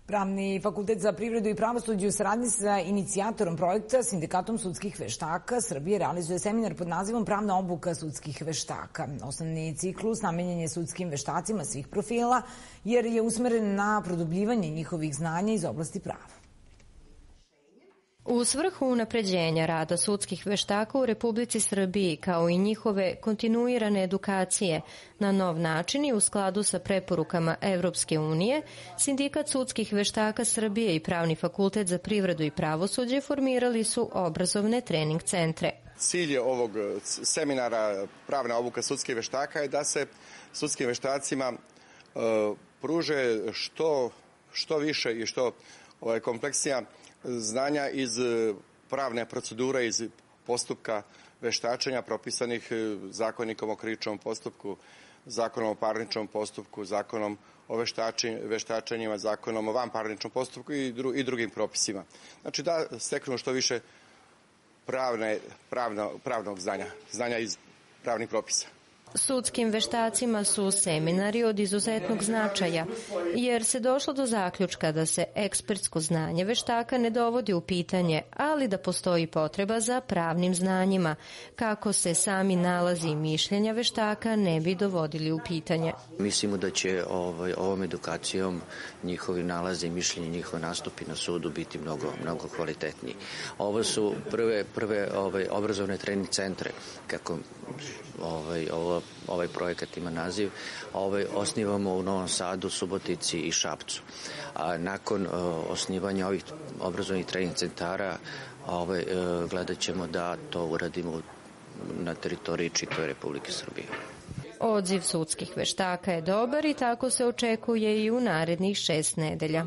Pravni fakultet za privredu i pravosuđe u saradnji sa inicijatorom projekta, Sindikatom sudskih veštaka Srbije, realizuje seminar pod nazivom Pravna obuka sudskih veštaka. Osnovni ciklus namenjen je sudskim veštacima svih profila, jer je usmeren na produbljivanje njihovih znanja iz oblasti prava. U svrhu unapređenja rada sudskih veštaka u Republici Srbiji, kao i njihove kontinuirane edukacije na nov način i u skladu sa preporukama Evropske unije, Sindikat sudskih veštaka Srbije i Pravni fakultet za privredu i pravosuđe formirali su obrazovne trening centre. Cilj ovog seminara Pravna obuka sudskih veštaka je da se sudskim veštacima pruže što više i što kompleksnija znanja iz pravne procedure, iz postupka veštačenja propisanih Zakonikom o krivičnom postupku, Zakonom o parničnom postupku, Zakonom o veštačenjima, Zakonom o vanparničnom postupku i drugim propisima. Znači da steknu što više pravnog znanja iz pravnih propisa. Sudskim veštacima su seminari od izuzetnog značaja, jer se došlo do zaključka da se ekspertsko znanje veštaka ne dovodi u pitanje, ali da postoji potreba za pravnim znanjima, kako se sami nalazi mišljenja veštaka ne bi dovodili u pitanje. Mislimo da će ovom edukacijom njihovi nalazi i mišljenje, njihovi nastupi na sudu biti mnogo kvalitetniji. Ovo su prve obrazovne trening centre, kako ovaj projekat ima naziv, osnivamo u Novom Sadu, Subotici i Šapcu. A nakon osnivanja ovih obrazovnih trening centara gledat ćemo da to uradimo na teritoriji čitave Republike Srbije. Odziv sudskih veštaka je dobar i tako se očekuje i u narednih 6 nedelja.